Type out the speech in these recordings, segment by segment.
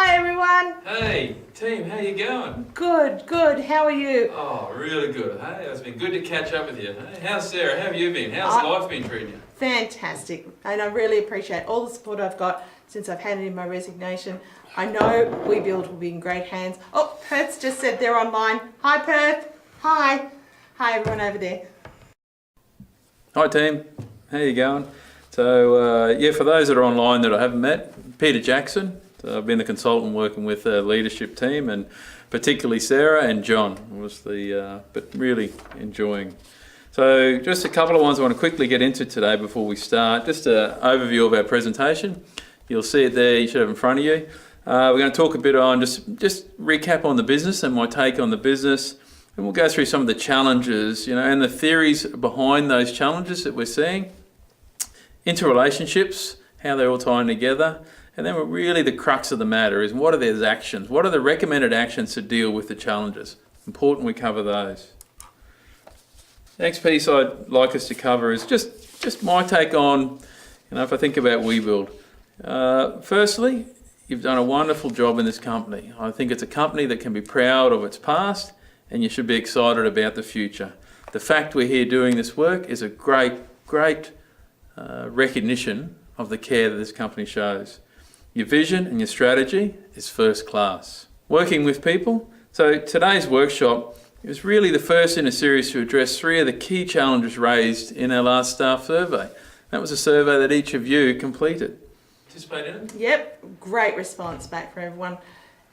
Hi everyone. Hey, team, how you going? Good, good. How are you? Oh, really good. Hey, it's been good to catch up with you. Hey, how's Sarah? How have you been? How's life been treating you? Fantastic. And I really appreciate all the support I've got since I've handed in my resignation. I know WeBuild will be in great hands. Oh, Perth's just said they're online. Hi Perth. Hi. Hi everyone over there. Hi team, how you going? So yeah, for those that are online that I haven't met, Peter Jackson. So I've been the consultant working with the leadership team, and particularly Sarah and John was but really enjoying. So just a couple of ones I want to quickly get into today before we start. Just an overview of our presentation. You'll see it there, you should have in front of you. We're going to talk a bit on just recap on the business and my take on the business. And we'll go through some of the challenges, and the theories behind those challenges that we're seeing. Interrelationships, how they're all tying together. And then really the crux of the matter is what are those actions? What are the recommended actions to deal with the challenges? Important we cover those. The next piece I'd like us to cover is just my take on, if I think about WeBuild. Firstly, you've done a wonderful job in this company. I think it's a company that can be proud of its past, and you should be excited about the future. The fact we're here doing this work is a great recognition of the care that this company shows. Your vision and your strategy is first class. Working with people. So today's workshop is really the first in a series to address 3 of the key challenges raised in our last staff survey. That was a survey that each of you completed. Participate in it? Yep, great response back from everyone.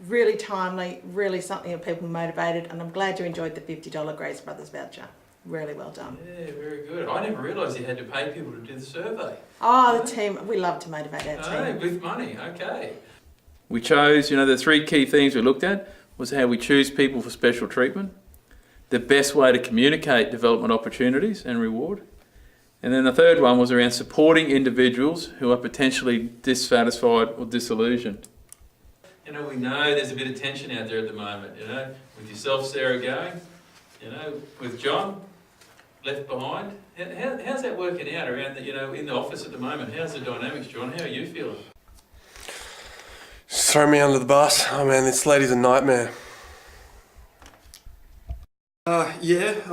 Really timely, really something that people motivated, and I'm glad you enjoyed the $50 Grace Brothers voucher. Really well done. Yeah, very good. I never realised you had to pay people to do the survey. Oh, the team, we love to motivate our team. With money, okay. We chose, the 3 key themes we looked at was how we choose people for special treatment, the best way to communicate development opportunities and reward, and then the third one was around supporting individuals who are potentially dissatisfied or disillusioned. We know there's a bit of tension out there at the moment, with yourself, Sarah, going, with John left behind. How's that working out around in the office at the moment? How's the dynamics, John? How are you feeling? Just throw me under the bus. Oh man, this lady's a nightmare. It's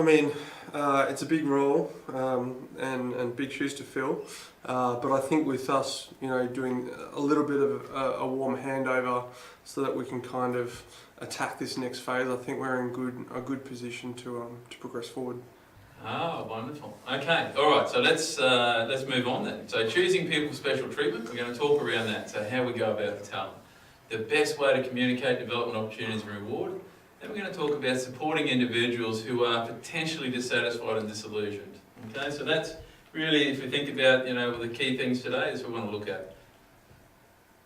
a big role and big shoes to fill. But I think with us, doing a little bit of a warm handover so that we can kind of attack this next phase, I think we're in a good position to progress forward. Oh, wonderful. Okay, all right. So let's move on then. So choosing people for special treatment. We're going to talk around that. So how we go about the talent, the best way to communicate development opportunities and reward. Then we're going to talk about supporting individuals who are potentially dissatisfied and disillusioned. Okay, so that's really, if we think about, the key things today, is what we want to look at.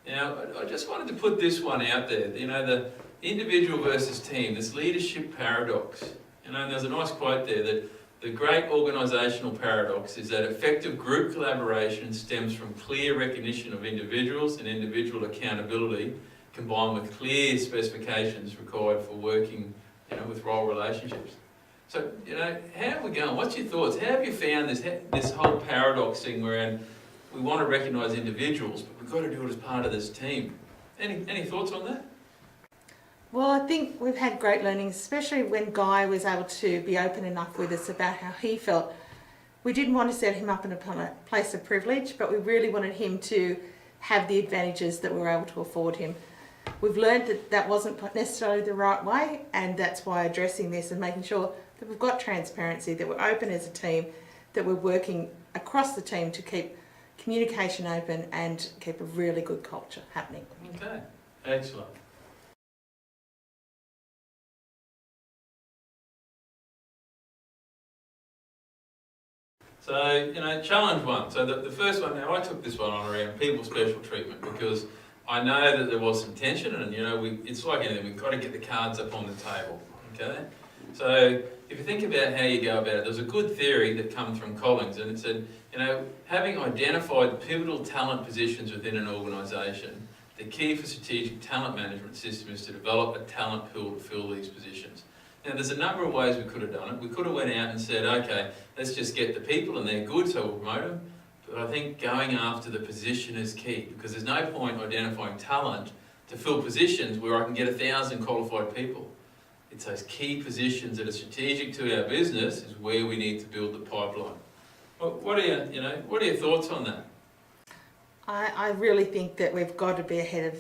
Now, I just wanted to put this one out there, the individual versus team, this leadership paradox. And there's a nice quote there that the great organisational paradox is that effective group collaboration stems from clear recognition of individuals and individual accountability, combined with clear specifications required for working, with role relationships. So, how are we going? What's your thoughts? How have you found this whole paradox thing wherein we want to recognise individuals, but we've got to do it as part of this team? Any thoughts on that? Well, I think we've had great learnings, especially when Guy was able to be open enough with us about how he felt. We didn't want to set him up in a place of privilege, but we really wanted him to have the advantages that we were able to afford him. We've learned that wasn't necessarily the right way, and that's why addressing this and making sure that we've got transparency, that we're open as a team, that we're working across the team to keep communication open and keep a really good culture happening. Okay, excellent. So, challenge one. So the first one, now I took this one on around people special treatment because I know that there was some tension and, it's like anything, we've got to get the cards up on the table, okay? So if you think about how you go about it, there's a good theory that comes from Collins, and it said, having identified the pivotal talent positions within an organisation, the key for strategic talent management system is to develop a talent pool to fill these positions. Now, there's a number of ways we could have done it. We could have went out and said, okay, let's just get the people and they're good, so we'll promote them. But I think going after the position is key, because there's no point identifying talent to fill positions where I can get 1,000 qualified people. It's those key positions that are strategic to our business is where we need to build the pipeline. What are your thoughts on that? I really think that we've got to be ahead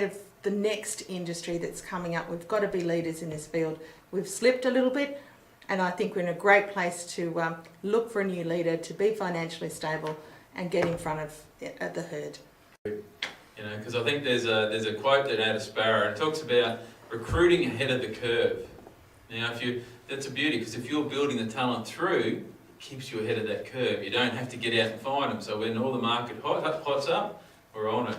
of the next industry that's coming up. We've got to be leaders in this field. We've slipped a little bit, and I think we're in a great place to look for a new leader, to be financially stable and get in front of the herd. Because I think there's a quote that out of Sparrow, it talks about recruiting ahead of the curve. Now, that's a beauty, because if you're building the talent through, it keeps you ahead of that curve. You don't have to get out and find them. So when all the market hots up, we're on it.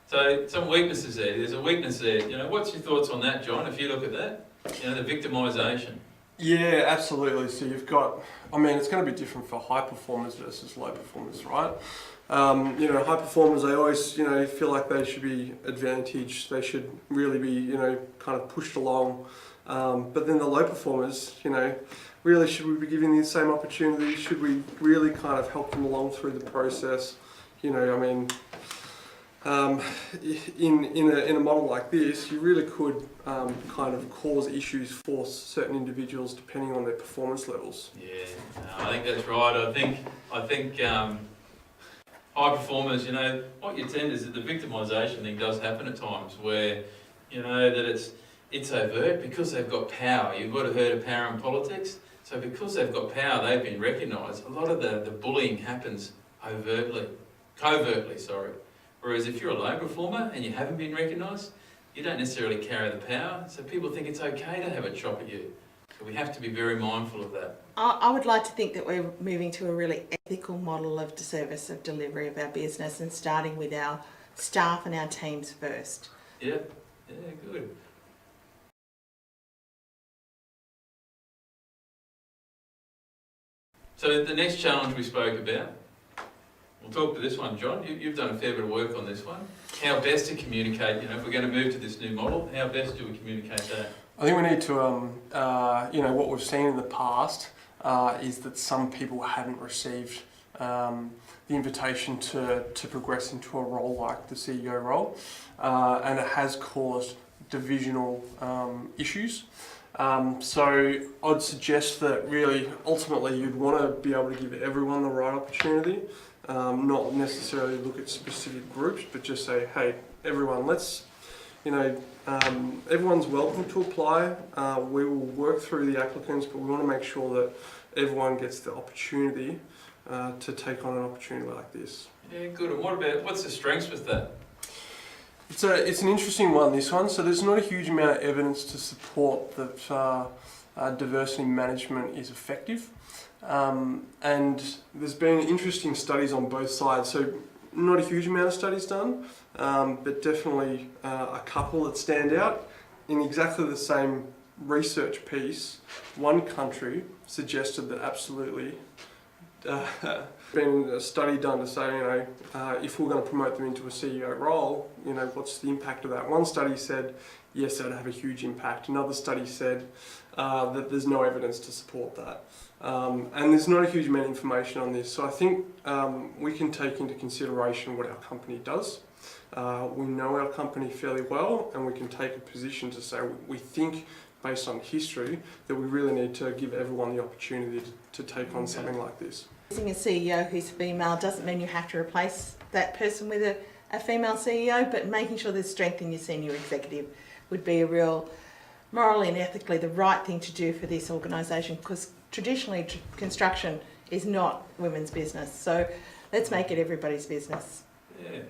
So some weaknesses there. There's a weakness there. What's your thoughts on that, John? If you look at that, the victimisation. Yeah, absolutely. So you've got, it's going to be different for high performers versus low performers, right? High performers, they always, feel like they should be advantaged. They should really be, kind of pushed along. But then the low performers, really should we be giving them the same opportunity? Should we really kind of help them along through the process? In a model like this, you really could kind of cause issues for certain individuals depending on their performance levels. Yeah, I think that's right. I think high performers, what you tend is that the victimisation thing does happen at times where, that it's overt because they've got power. You've got to heard of power in politics. So because they've got power, they've been recognised. A lot of the bullying happens covertly. Whereas if you're a low performer and you haven't been recognised, you don't necessarily carry the power. So people think it's okay to have a chop at you. So we have to be very mindful of that. I would like to think that we're moving to a really ethical model of service of delivery of our business and starting with our staff and our teams first. Yeah, good. So the next challenge we spoke about, we'll talk to this one, John. You've done a fair bit of work on this one. How best to communicate, if we're going to move to this new model, how best do we communicate that? I think we need to, what we've seen in the past is that some people haven't received the invitation to progress into a role like the CEO role, and it has caused divisional issues. So I'd suggest that really, ultimately, you'd want to be able to give everyone the right opportunity, not necessarily look at specific groups, but just say, hey, everyone, let's, everyone's welcome to apply. We will work through the applicants, but we want to make sure that everyone gets the opportunity to take on an opportunity like this. Yeah, good. And what's the strengths with that? It's an interesting one, this one. So there's not a huge amount of evidence to support that diversity management is effective. And there's been interesting studies on both sides. So not a huge amount of studies done, but definitely a couple that stand out. In exactly the same research piece, one country suggested that absolutely been a study done to say, if we're going to promote them into a CEO role, what's the impact of that? One study said, yes, that'd have a huge impact. Another study said that there's no evidence to support that. And there's not a huge amount of information on this. So I think we can take into consideration what our company does. We know our company fairly well, and we can take a position to say we think, based on history, that we really need to give everyone the opportunity to take on something like this. Using a CEO who's female doesn't mean you have to replace that person with a female CEO, but making sure there's strength in your senior executive would be a real, morally and ethically, the right thing to do for this organisation, because traditionally construction is not women's business. So let's make it everybody's business. Yeah.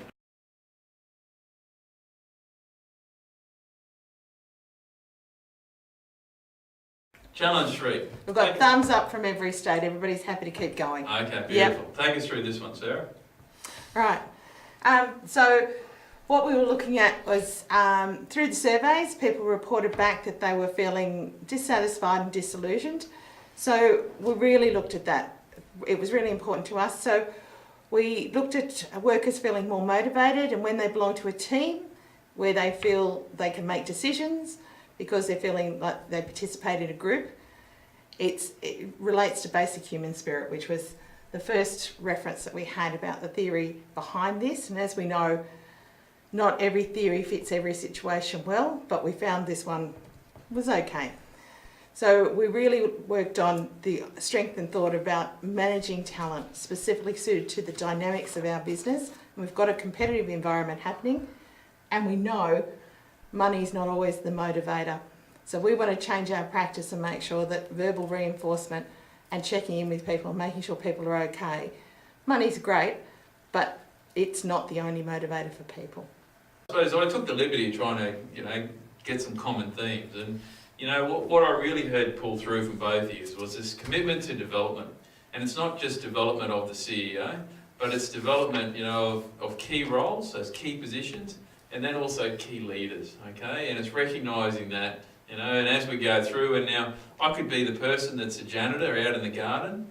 Challenge 3. We've got thumbs up from every state. Everybody's happy to keep going. Okay, beautiful. Yep. Take us through this one, Sarah. Right. So what we were looking at was through the surveys, people reported back that they were feeling dissatisfied and disillusioned. So we really looked at that. It was really important to us. So we looked at workers feeling more motivated, and when they belong to a team where they feel they can make decisions because they're feeling like they participate in a group, it relates to basic human spirit, which was the first reference that we had about the theory behind this. And as we know, not every theory fits every situation well, but we found this one was okay. So we really worked on the strength and thought about managing talent specifically suited to the dynamics of our business. And we've got a competitive environment happening, and we know money's not always the motivator. So we want to change our practice and make sure that verbal reinforcement and checking in with people and making sure people are okay. Money's great, but it's not the only motivator for people. I suppose I took the liberty of trying to, get some common themes. And, what I really heard pull through from both of you was this commitment to development. And it's not just development of the CEO, but it's development, of key roles, those key positions, and then also key leaders, okay? And it's recognising that, and as we go through, and now I could be the person that's a janitor out in the garden,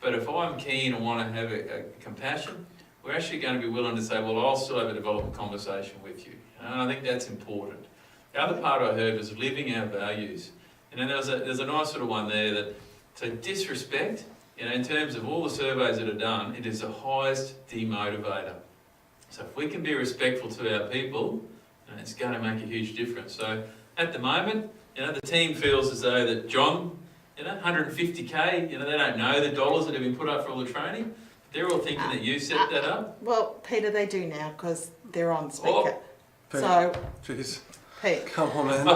but if I'm keen and want to have a compassion, we're actually going to be willing to say, well, I'll still have a development conversation with you. And I think that's important. The other part I heard was living our values. And then there's a nice sort of one there that, so disrespect, in terms of all the surveys that are done, it is the highest demotivator. So if we can be respectful to our people, it's going to make a huge difference. So at the moment, the team feels as though that John, 150K, they don't know the dollars that have been put up for all the training. They're all thinking that you set that up. Well, Peter, they do now because they're on speaker. Oh. So, Jeez. Pete. Come on, man.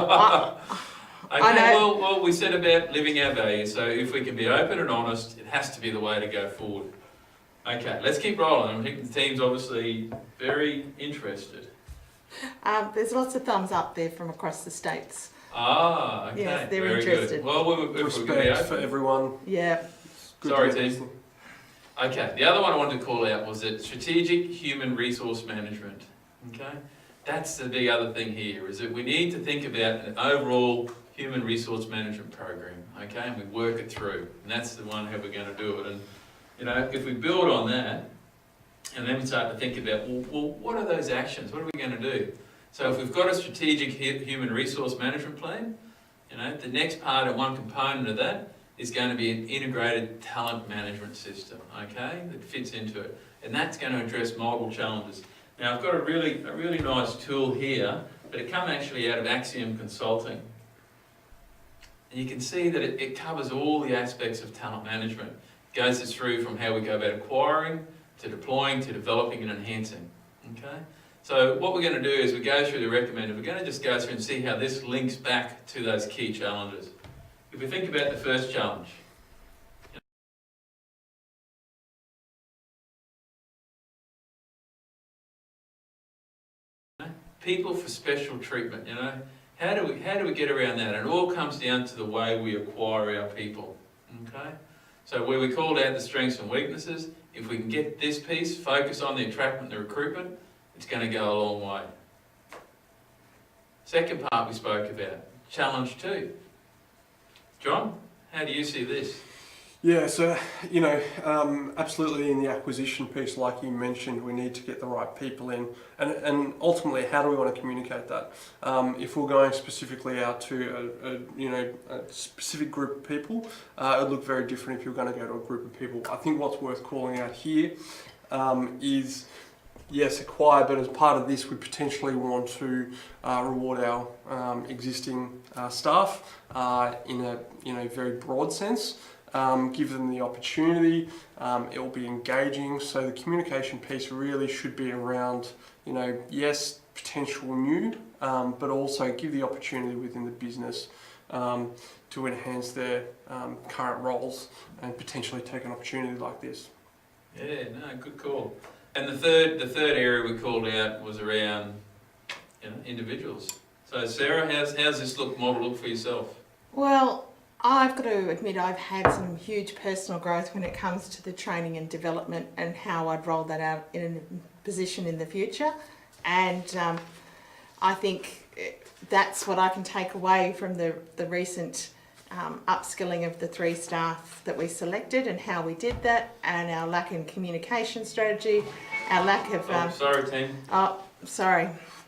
Okay, well, we said about living our values, so if we can be open and honest, it has to be the way to go forward. Okay, let's keep rolling. I think the team's obviously very interested. There's lots of thumbs up there from across the states. Ah, okay, Yes, they're very interested. good. Well, if we're going to be Respect for open. everyone. Yeah. Good Sorry, to get team. listening. Okay, the other one I wanted to call out was that strategic human resource management. Okay, that's the big other thing here, is that we need to think about an overall human resource management program, okay, and we work it through, and that's the one how we're going to do it. And if we build on that, and then we start to think about, well, what are those actions? What are we going to do? So if we've got a strategic human resource management plan, the next part and one component of that is going to be an integrated talent management system, okay, that fits into it. And that's going to address multiple challenges. Now, I've got a really nice tool here, but it comes actually out of Axiom Consulting. And you can see that it covers all the aspects of talent management. It goes us through from how we go about acquiring, to deploying, to developing and enhancing, okay? So what we're going to do is we go through the recommended. We're going to just go through and see how this links back to those key challenges. If we think about the first challenge, people for special treatment, how do we get around that? And it all comes down to the way we acquire our people, okay? So where we called out the strengths and weaknesses, if we can get this piece, focus on the attractment and the recruitment, it's going to go a long way. Second part we spoke about, challenge 2. John, how do you see this? Yeah, so, absolutely in the acquisition piece, like you mentioned, we need to get the right people in. And ultimately, how do we want to communicate that? If we're going specifically out to a specific group of people, it would look very different if you're going to go to a group of people. I think what's worth calling out here is, yes, acquire, but as part of this, we potentially want to reward our existing staff in a very broad sense. Give them the opportunity, it will be engaging, so the communication piece really should be around, yes, potential new, but also give the opportunity within the business to enhance their current roles and potentially take an opportunity like this. Yeah, no, good call. And the third area we called out was around individuals. So Sarah, how's this model look for yourself? Well, I've got to admit I've had some huge personal growth when it comes to the training and development and how I'd roll that out in a position in the future. And I think that's what I can take away from the recent upskilling of the 3 staff that we selected and how we did that, and our lack in communication strategy, our lack of... sorry, team. Oh, sorry.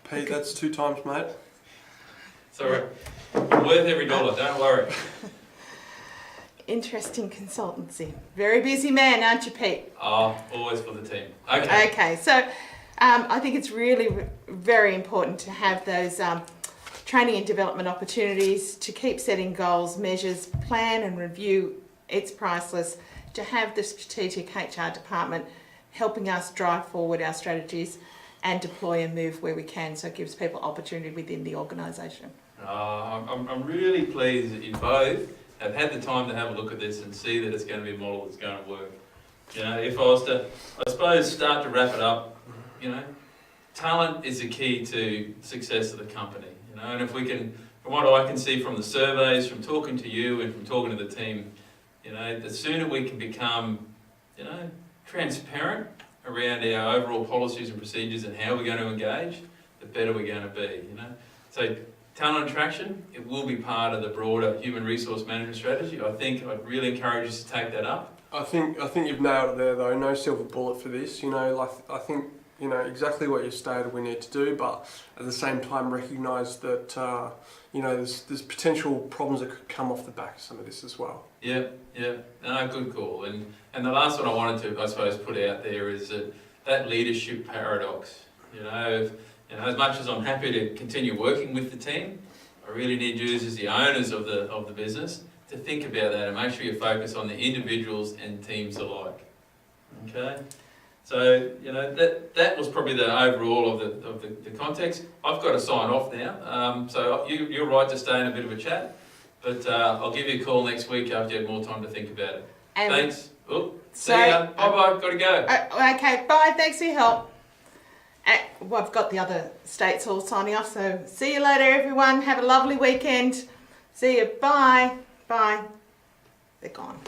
Pete, that's 2 times, mate. Sorry. Worth every dollar, don't worry. Interesting consultancy. Very busy man, aren't you, Pete? Oh, always for the team. Okay. Okay, so I think it's really very important to have those training and development opportunities, to keep setting goals, measures, plan and review. It's priceless to have the strategic HR department helping us drive forward our strategies and deploy and move where we can, so it gives people opportunity within the organisation. I'm really pleased that you both have had the time to have a look at this and see that it's going to be a model that's going to work. You know, if I was to, I suppose, start to wrap it up, you know, talent is the key to success of the company. You know, and if we can, from what I can see from the surveys, from talking to you and from talking to the team, you know, the sooner we can become, you know, transparent around our overall policies and procedures and how we're going to engage, the better we're going to be, you know. So talent attraction, it will be part of the broader human resource management strategy. I think I'd really encourage you to take that up. I think you've nailed it there though. No silver bullet for this. You know, like I think you know exactly what you stated we need to do, but at the same time recognise that you know there's potential problems that could come off the back of some of this as well. Yeah, no, good call. And the last one I wanted to, I suppose, put out there is that leadership paradox. You know, as much as I'm happy to continue working with the team, I really need you as the owners of the business to think about that and make sure you focus on the individuals and teams alike. Okay, so you know that was probably the overall of the context. I've got to sign off now. So you're right to stay in a bit of a chat, but I'll give you a call next week after you have more time to think about it. And Thanks. Oh, see ya. Bye bye. Got to go. Okay, bye. Thanks for your help. Well, I've got the other states all signing off, so see you later, everyone. Have a lovely weekend. See you. Bye. Bye. They're gone.